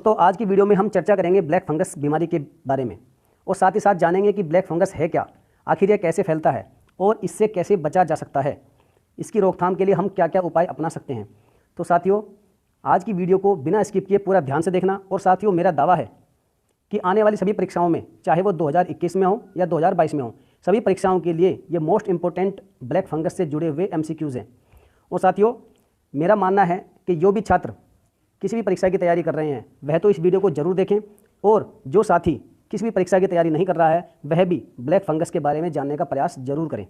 दोस्तों आज की वीडियो में हम चर्चा करेंगे ब्लैक फंगस बीमारी के बारे में और साथ ही साथ जानेंगे कि ब्लैक फंगस है क्या, आखिर यह कैसे फैलता है और इससे कैसे बचा जा सकता है, इसकी रोकथाम के लिए हम क्या क्या उपाय अपना सकते हैं। तो साथियों आज की वीडियो को बिना स्किप किए पूरा ध्यान से देखना। और साथियों मेरा दावा है कि आने वाली सभी परीक्षाओं में, चाहे वो 2021 में हो या 2022 में हो, सभी परीक्षाओं के लिए ये मोस्ट इंपॉर्टेंट ब्लैक फंगस से जुड़े हुए MCQs हैं। और साथियों मेरा मानना है कि जो भी छात्र किसी भी परीक्षा की तैयारी कर रहे हैं वह तो इस वीडियो को जरूर देखें, और जो साथी किसी भी परीक्षा की तैयारी नहीं कर रहा है वह भी ब्लैक फंगस के बारे में जानने का प्रयास जरूर करें।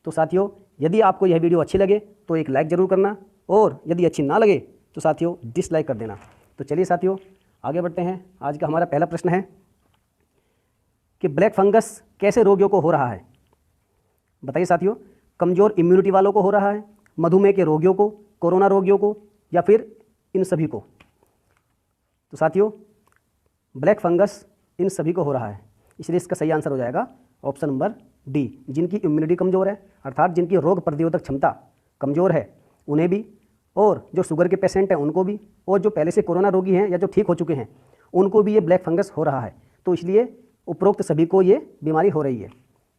तो साथियों यदि आपको यह वीडियो अच्छी लगे तो एक लाइक ज़रूर करना, और यदि अच्छी ना लगे तो साथियों डिसलाइक कर देना। तो चलिए साथियों आगे बढ़ते हैं। आज का हमारा पहला प्रश्न है कि ब्लैक फंगस कैसे रोगियों को हो रहा है। बताइए साथियों, कमज़ोर इम्यूनिटी वालों को हो रहा है, मधुमेह के रोगियों को, कोरोना रोगियों को, या फिर इन सभी को। तो साथियों ब्लैक फंगस इन सभी को हो रहा है, इसलिए इसका सही आंसर हो जाएगा ऑप्शन नंबर डी, जिनकी इम्यूनिटी कमज़ोर है, अर्थात जिनकी रोग प्रतिरोधक क्षमता कमज़ोर है उन्हें भी, और जो शुगर के पेशेंट हैं उनको भी, और जो पहले से कोरोना रोगी हैं या जो ठीक हो चुके हैं उनको भी ये ब्लैक फंगस हो रहा है। तो इसलिए उपरोक्त सभी को ये बीमारी हो रही है।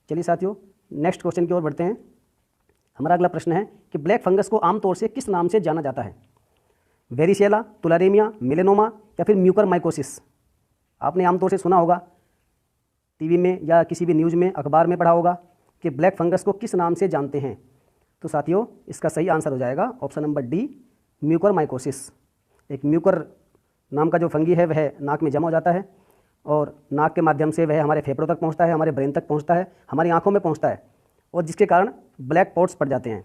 चलिए साथियों नेक्स्ट क्वेश्चन की ओर बढ़ते हैं। हमारा अगला प्रश्न है कि ब्लैक फंगस को आमतौर से किस नाम से जाना जाता है। वेरिसेला, तुलारेमिया, मेलेनोमा या फिर म्यूकरमाइकोसिस। आपने आमतौर से सुना होगा, टीवी में या किसी भी न्यूज़ में, अखबार में पढ़ा होगा कि ब्लैक फंगस को किस नाम से जानते हैं। तो साथियों इसका सही आंसर हो जाएगा ऑप्शन नंबर डी, म्यूकरमाइकोसिस। एक म्यूकर नाम का जो फंगी है वह नाक में जमा हो जाता है और नाक के माध्यम से वह हमारे फेफड़ों तक पहुंचता है, हमारे ब्रेन तक पहुंचता है, हमारी आंखों में पहुंचता है, और जिसके कारण ब्लैक पॉट्स पड़ जाते हैं।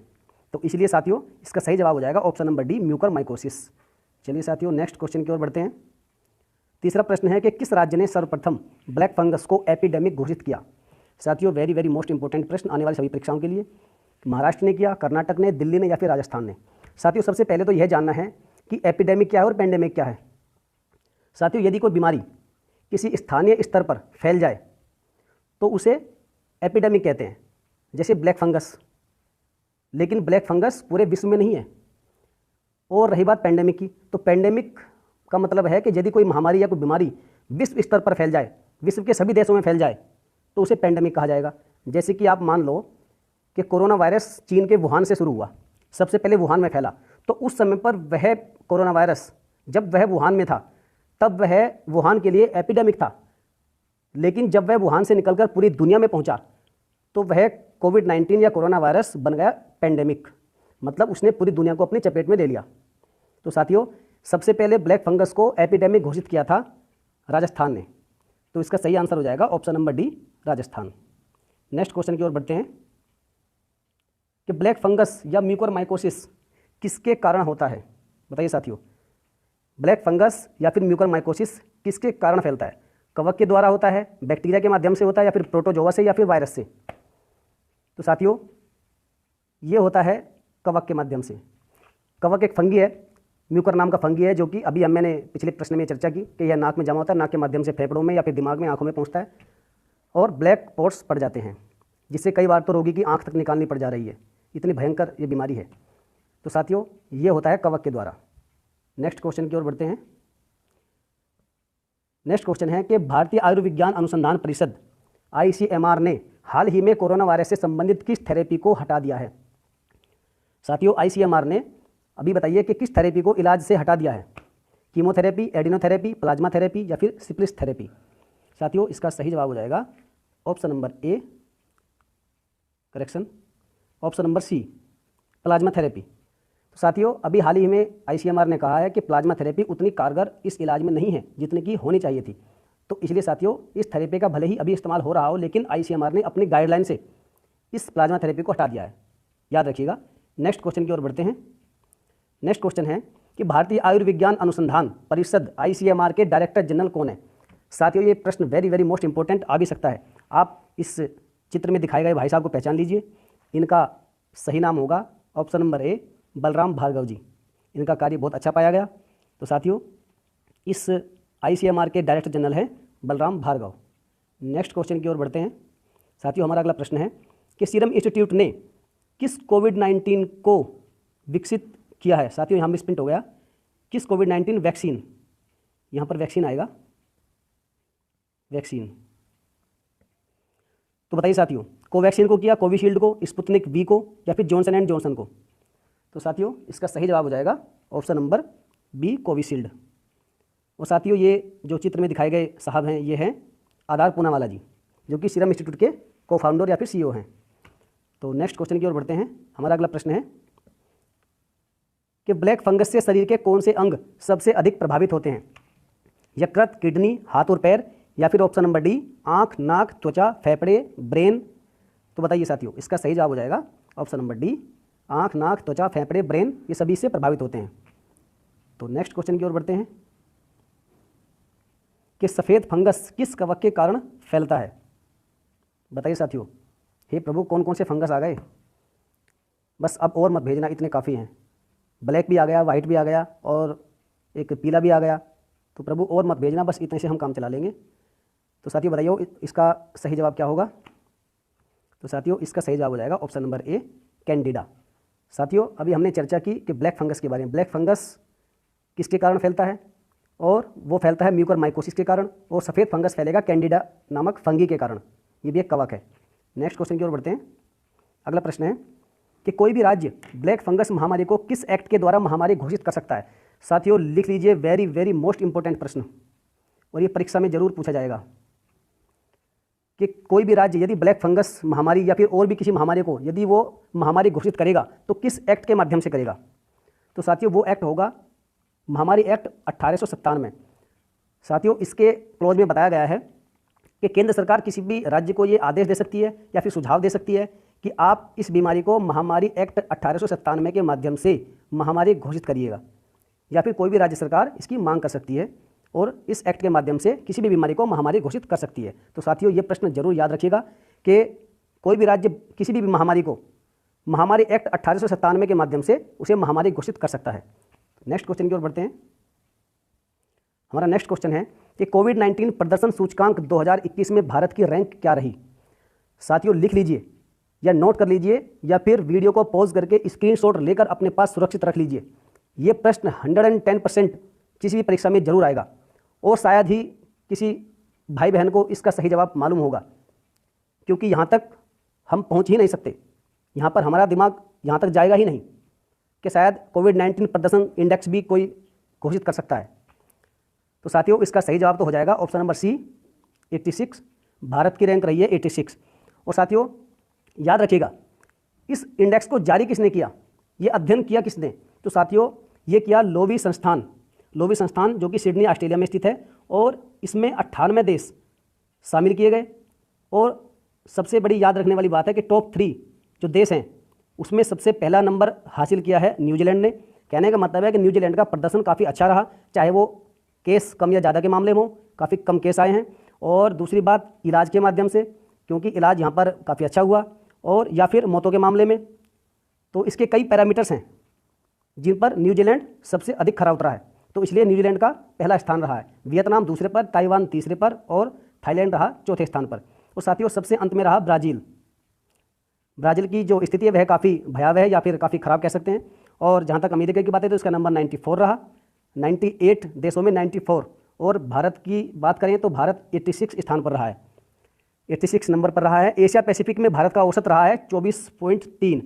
तो इसलिए साथियों इसका सही जवाब हो जाएगा ऑप्शन नंबर डी, म्यूकरमाइकोसिस। चलिए साथियों नेक्स्ट क्वेश्चन की ओर बढ़ते हैं। तीसरा प्रश्न है कि किस राज्य ने सर्वप्रथम ब्लैक फंगस को एपिडेमिक घोषित किया। साथियों वेरी वेरी मोस्ट इंपॉर्टेंट प्रश्न आने वाली सभी परीक्षाओं के लिए। महाराष्ट्र ने किया, कर्नाटक ने, दिल्ली ने, या फिर राजस्थान ने। साथियों सबसे पहले तो यह जानना है कि एपिडेमिक क्या है और पेंडेमिक क्या है। साथियों यदि कोई बीमारी किसी स्थानीय स्तर पर फैल जाए तो उसे एपिडेमिक कहते हैं, जैसे ब्लैक फंगस। लेकिन ब्लैक फंगस पूरे विश्व में नहीं है। और रही बात पेंडेमिक की, तो पेंडेमिक का मतलब है कि यदि कोई महामारी या कोई बीमारी विश्व स्तर पर फैल जाए, विश्व के सभी देशों में फैल जाए, तो उसे पेंडेमिक कहा जाएगा। जैसे कि आप मान लो कि कोरोना वायरस चीन के वुहान से शुरू हुआ, सबसे पहले वुहान में फैला, तो उस समय पर वह कोरोना वायरस जब वह वुहान में था तब वह वुहान के लिए एपिडेमिक था। लेकिन जब वह वुहान से निकलकर पूरी दुनिया में पहुंचा तो वह कोविड-19 या कोरोना वायरस बन गया पेंडेमिक, मतलब उसने पूरी दुनिया को अपनी चपेट में ले लिया। तो साथियों सबसे पहले ब्लैक फंगस को एपिडेमिक घोषित किया था राजस्थान ने। तो इसका सही आंसर हो जाएगा option number D, Rajasthan. Next question की ओर बढ़ते हैं कि ब्लैक फंगस या म्यूकरमाइकोसिस किसके कारण होता है। बताइए साथियों, ब्लैक फंगस या फिर म्यूकरमाइकोसिस किसके कारण फैलता है। कवक के द्वारा होता है, बैक्टीरिया के माध्यम से होता है, या फिर प्रोटोजोआ से, या फिर वायरस से। तो साथियों ये होता है कवक के माध्यम से। कवक एक फंगी है, म्यूकर नाम का फंगी है, जो कि अभी मैंने पिछले प्रश्न में चर्चा की कि यह नाक में जमा होता है, नाक के माध्यम से फेफड़ों में या फिर दिमाग में, आंखों में पहुंचता है और ब्लैक पॉट्स पड़ जाते हैं, जिससे कई बार तो रोगी की आंख तक निकालनी पड़ जा रही है, इतनी भयंकर ये बीमारी है। तो साथियों ये होता है कवक के द्वारा। नेक्स्ट क्वेश्चन की ओर बढ़ते हैं। नेक्स्ट क्वेश्चन है कि भारतीय आयुर्विज्ञान अनुसंधान परिषद ICMR ने हाल ही में कोरोना वायरस से संबंधित किस थेरेपी को हटा दिया है। साथियों ICMR ने अभी बताइए कि किस थेरेपी को इलाज से हटा दिया है। कीमोथेरेपी, एडिनोथेरेपी, प्लाज्मा थेरेपी या फिर सिप्लिस थेरेपी। साथियों इसका सही जवाब हो जाएगा option number A, correction, option number C, plasma therapy. तो साथियों अभी हाल ही में ICMR ने कहा है कि प्लाज्मा थेरेपी उतनी कारगर इस इलाज में नहीं है जितनी की होनी चाहिए थी। तो इसलिए साथियों इस थेरेपी का भले ही अभी इस्तेमाल हो रहा हो, लेकिन ICMR ने अपनी गाइडलाइन से इस प्लाज्मा थेरेपी को हटा दिया है, याद रखिएगा। नेक्स्ट क्वेश्चन की ओर बढ़ते हैं। नेक्स्ट क्वेश्चन है कि भारतीय आयुर्विज्ञान अनुसंधान परिषद ICMR के डायरेक्टर जनरल कौन है। साथियों ये प्रश्न वेरी वेरी मोस्ट इंपॉर्टेंट आ भी सकता है। आप इस चित्र में दिखाए गए भाई साहब को पहचान लीजिए। इनका सही नाम होगा option number A, Balram Bhargav ji. इनका कार्य बहुत अच्छा पाया गया। तो साथियों इस ICMR के डायरेक्टर जनरल हैं बलराम भार्गव। नेक्स्ट क्वेश्चन की ओर बढ़ते हैं। साथियों हमारा अगला प्रश्न है कि सीरम इंस्टीट्यूट ने किस कोविड-19 को विकसित किया है। साथियों यहाँ मिसप्रिंट हो गया, किस कोविड-19 वैक्सीन यहाँ पर वैक्सीन आएगा, वैक्सीन। तो बताइए साथियों, कोवैक्सीन को किया, कोविशील्ड को, स्पुतनिक वी को, या फिर जॉनसन एंड जॉनसन को? तो साथियों इसका सही जवाब हो जाएगा ऑप्शन नंबर बी, कोविशील्ड। और साथियों ये जो चित्र में दिखाए गए साहब हैं, ये हैं आधार पूनावाला जी, जो कि सीरम इंस्टीट्यूट के को फाउंडर या फिर CEO हैं। तो नेक्स्ट क्वेश्चन की ओर बढ़ते हैं। हमारा अगला प्रश्न है कि ब्लैक फंगस से शरीर के कौन से अंग सबसे अधिक प्रभावित होते हैं? यकृत, किडनी, हाथ और पैर, या फिर ऑप्शन नंबर डी, आंख, नाक, त्वचा, फेफड़े, ब्रेन? तो बताइए साथियों, इसका सही जवाब हो जाएगा ऑप्शन नंबर डी, आंख, नाक, त्वचा, फेफड़े, ब्रेन, ये सभी से प्रभावित होते हैं। तो नेक्स्ट क्वेश्चन की ओर बढ़ते हैं कि सफ़ेद फंगस किस कवक के कारण फैलता है? बताइए साथियों। हे प्रभु, कौन कौन से फंगस आ गए? बस अब और मत भेजना, इतने काफ़ी हैं। ब्लैक भी आ गया, वाइट भी आ गया, और एक पीला भी आ गया। तो प्रभु और मत भेजना, बस इतने से हम काम चला लेंगे। तो साथियों बताइए इसका सही जवाब क्या होगा? तो साथियों इसका सही जवाब हो जाएगा ऑप्शन नंबर ए, कैंडिडा। साथियों अभी हमने चर्चा की कि ब्लैक फंगस के बारे में। ब्लैक फंगस किसके कारण फैलता है? और वो फैलता है म्यूकरमाइकोसिस के कारण, और सफ़ेद फंगस फैलेगा कैंडिडा नामक फंगी के कारण। ये भी एक कवक है। नेक्स्ट क्वेश्चन की ओर बढ़ते हैं। अगला प्रश्न है कि कोई भी राज्य ब्लैक फंगस महामारी को किस एक्ट के द्वारा महामारी घोषित कर सकता है? साथियों लिख लीजिए, वेरी वेरी मोस्ट इंपॉर्टेंट प्रश्न, और ये परीक्षा में जरूर पूछा जाएगा कि कोई भी राज्य यदि ब्लैक फंगस महामारी या फिर और भी किसी महामारी को यदि वो महामारी घोषित करेगा तो किस एक्ट के माध्यम से करेगा? तो साथियों वो एक्ट होगा महामारी एक्ट 1897। साथियों इसके क्लॉज में बताया गया है कि केंद्र सरकार किसी भी राज्य को ये आदेश दे सकती है या फिर सुझाव दे सकती है कि आप इस बीमारी को महामारी एक्ट 1897 के माध्यम से महामारी घोषित करिएगा, या फिर कोई भी राज्य सरकार इसकी मांग कर सकती है और इस एक्ट के माध्यम से किसी भी बीमारी को महामारी घोषित कर सकती है। तो साथियों ये प्रश्न जरूर याद रखिएगा कि कोई भी राज्य किसी भी महामारी को महामारी एक्ट 1897 के माध्यम से उसे महामारी घोषित कर सकता है। नेक्स्ट क्वेश्चन की ओर बढ़ते हैं। हमारा नेक्स्ट क्वेश्चन है कि कोविड-19 प्रदर्शन सूचकांक 2021 में भारत की रैंक क्या रही? साथियों लिख लीजिए या नोट कर लीजिए, या फिर वीडियो को पॉज करके स्क्रीनशॉट लेकर अपने पास सुरक्षित रख लीजिए। ये प्रश्न 110% किसी भी परीक्षा में जरूर आएगा, और शायद ही किसी भाई बहन को इसका सही जवाब मालूम होगा, क्योंकि यहाँ तक हम पहुँच ही नहीं सकते। यहाँ पर हमारा दिमाग यहाँ तक जाएगा ही नहीं कि शायद कोविड-19 प्रदर्शन इंडेक्स भी कोई घोषित कर सकता है। तो साथियों इसका सही जवाब तो हो जाएगा ऑप्शन नंबर सी, 86। भारत की रैंक रही है 86। और साथियों याद रखिएगा, इस इंडेक्स को जारी किसने किया, ये अध्ययन किया किसने? तो साथियों ये किया लोवी संस्थान। लोवी संस्थान जो कि सिडनी ऑस्ट्रेलिया में स्थित है, और इसमें 98 देश शामिल किए गए। और सबसे बड़ी याद रखने वाली बात है कि टॉप 3 जो देश हैं उसमें सबसे पहला नंबर हासिल किया है न्यूजीलैंड ने। कहने का मतलब है कि न्यूजीलैंड का प्रदर्शन काफ़ी अच्छा रहा, चाहे वो केस कम या ज़्यादा के मामले में हो, काफ़ी कम केस आए हैं। और दूसरी बात इलाज के माध्यम से, क्योंकि इलाज यहाँ पर काफ़ी अच्छा हुआ, और या फिर मौतों के मामले में। तो इसके कई पैरामीटर्स हैं जिन पर न्यूजीलैंड सबसे अधिक खरा उतरा है, तो इसलिए न्यूजीलैंड का पहला स्थान रहा है। वियतनाम दूसरे पर, ताइवान तीसरे पर, और थाईलैंड रहा चौथे स्थान पर। और साथियों सबसे अंत में रहा ब्राज़ील। ब्राज़ील की जो स्थिति है वह काफ़ी भयावह है, या फिर काफ़ी ख़राब कह सकते हैं। और जहाँ तक अमेरिका की बात है तो इसका नंबर 94 रहा, 98 देशों में 94। और भारत की बात करें तो भारत 86 स्थान पर रहा है, 86 नंबर पर रहा है। एशिया पैसिफिक में भारत का औसत रहा है 24.3,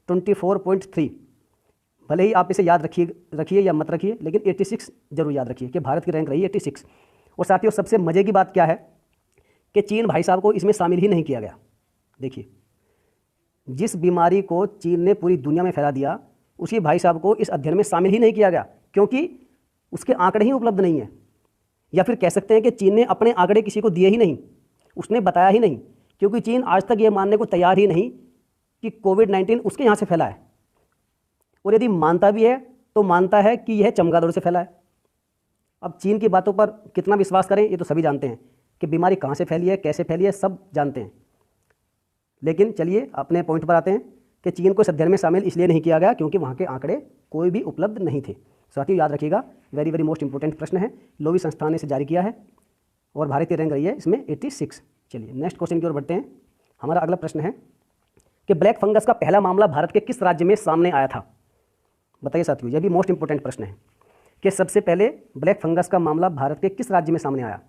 24.3। भले ही आप इसे याद रखिए या मत रखिए, लेकिन 86 जरूर याद रखिए कि भारत की रैंक रही 86। और साथियों सबसे मज़े की बात क्या है कि चीन भाई साहब को इसमें शामिल ही नहीं किया गया। देखिए जिस बीमारी को चीन ने पूरी दुनिया में फैला दिया, उसी भाई साहब को इस अध्ययन में शामिल ही नहीं किया गया, क्योंकि उसके आंकड़े ही उपलब्ध नहीं है। या फिर कह सकते हैं कि चीन ने अपने आंकड़े किसी को दिए ही नहीं, उसने बताया ही नहीं, क्योंकि चीन आज तक ये मानने को तैयार ही नहीं कि कोविड-19 उसके यहाँ से फैला है। और यदि मानता भी है तो मानता है कि यह चमगादड़ से फैला है। अब चीन की बातों पर कितना विश्वास करें ये तो सभी जानते हैं कि बीमारी कहाँ से फैली है, कैसे फैली है, सब जानते हैं। लेकिन चलिए अपने पॉइंट पर आते हैं कि चीन को इस अध्ययन में शामिल इसलिए नहीं किया गया क्योंकि वहाँ के आंकड़े कोई भी उपलब्ध नहीं थे। साथियों याद रखिएगा, वेरी वेरी मोस्ट इंपॉर्टेंट प्रश्न है, लोवी संस्थान ने इसे जारी किया है, और भारतीय रैंक रही है इसमें 86। चलिए नेक्स्ट क्वेश्चन की ओर बढ़ते हैं। हमारा अगला प्रश्न है कि ब्लैक फंगस का पहला मामला भारत के किस राज्य में सामने आया था? बताइए साथियों, यह भी मोस्ट इंपॉर्टेंट प्रश्न है कि सबसे पहले ब्लैक फंगस का मामला भारत के किस राज्य में सामने आया?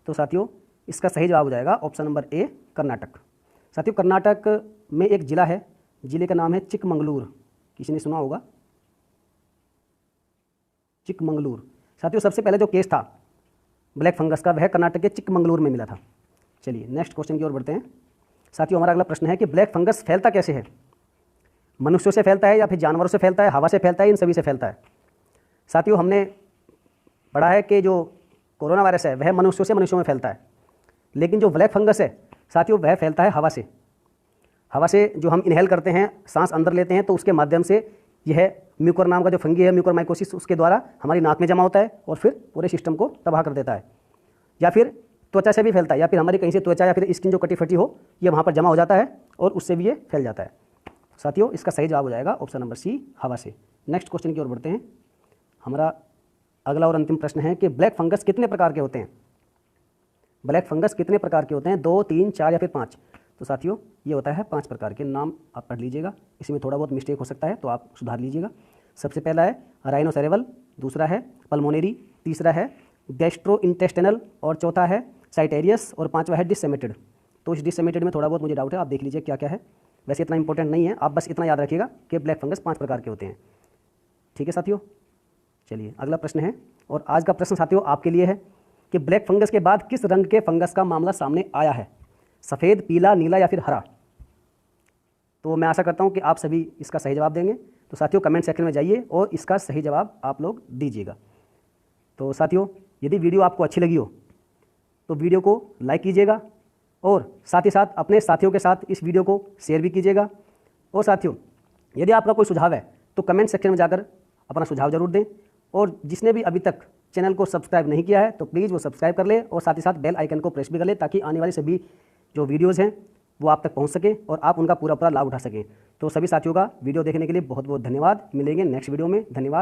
तो साथियों इसका सही जवाब हो जाएगा ऑप्शन नंबर ए, कर्नाटक। साथियों कर्नाटक में एक ज़िला है, ज़िले का नाम है चिकमंगलूर। किसी ने सुना होगा चिकमंगलूर। साथियों सबसे पहले जो केस था ब्लैक फंगस का वह कर्नाटक के चिकमंगलूर में मिला था। चलिए नेक्स्ट क्वेश्चन की ओर बढ़ते हैं। साथियों हमारा अगला प्रश्न है कि ब्लैक फंगस फैलता कैसे है? मनुष्यों से फैलता है या फिर जानवरों से फैलता है, हवा से फैलता है, इन सभी से फैलता है? साथियों हमने पढ़ा है कि जो कोरोना वायरस है वह मनुष्यों से मनुष्यों में फैलता है, लेकिन जो ब्लैक फंगस है साथियों वह फैलता है हवा से। हवा से जो हम इनहेल करते हैं, सांस अंदर लेते हैं, तो उसके माध्यम से यह म्यूकर नाम का जो फंगी है, म्यूकोरमाइकोसिस, उसके द्वारा हमारी नाक में जमा होता है और फिर पूरे सिस्टम को तबाह कर देता है। या फिर त्वचा से भी फैलता है, या फिर हमारी कहीं से त्वचा या फिर स्किन जो कटी फटी हो ये वहाँ पर जमा हो जाता है और उससे भी ये फैल जाता है। साथियों इसका सही जवाब हो जाएगा ऑप्शन नंबर सी, हवा से। नेक्स्ट क्वेश्चन की ओर बढ़ते हैं। हमारा अगला और अंतिम प्रश्न है कि ब्लैक फंगस कितने प्रकार के होते हैं? ब्लैक फंगस कितने प्रकार के होते हैं? 2, 3, 4 या फिर 5? तो साथियों ये होता है 5 प्रकार के। नाम आप पढ़ लीजिएगा, इसमें थोड़ा बहुत मिस्टेक हो सकता है तो आप सुधार लीजिएगा। सबसे पहला है राइनोसेरेवल, दूसरा है पल्मोनेरी, तीसरा है गैस्ट्रोइंटेस्टिनल और चौथा है साइटेरियस और पांचवा है डिसेमेटेड। तो इस डिसेमेटेड में थोड़ा बहुत मुझे डाउट है, आप देख लीजिए क्या क्या है। वैसे इतना इंपॉर्टेंट नहीं है, आप बस इतना याद रखिएगा कि ब्लैक फंगस 5 प्रकार के होते हैं। ठीक है साथियों, चलिए अगला प्रश्न है और आज का प्रश्न साथियों आपके लिए है कि ब्लैक फंगस के बाद किस रंग के फंगस का मामला सामने आया है? सफ़ेद, पीला, नीला या फिर हरा? तो मैं आशा करता हूं कि आप सभी इसका सही जवाब देंगे। तो साथियों कमेंट सेक्शन में जाइए और इसका सही जवाब आप लोग दीजिएगा। तो साथियों यदि वीडियो आपको अच्छी लगी हो तो वीडियो को लाइक कीजिएगा और साथ ही साथ अपने साथियों के साथ इस वीडियो को शेयर भी कीजिएगा। और साथियों यदि आपका कोई सुझाव है तो कमेंट सेक्शन में जाकर अपना सुझाव जरूर दें। और जिसने भी अभी तक चैनल को सब्सक्राइब नहीं किया है तो प्लीज़ वो सब्सक्राइब कर ले और साथ ही साथ बेल आइकन को प्रेस भी कर ले, ताकि आने वाली सभी जो वीडियोज़ हैं वो आप तक पहुंच सके और आप उनका पूरा लाभ उठा सकें। तो सभी साथियों का वीडियो देखने के लिए बहुत बहुत धन्यवाद। मिलेंगे नेक्स्ट वीडियो में। धन्यवाद।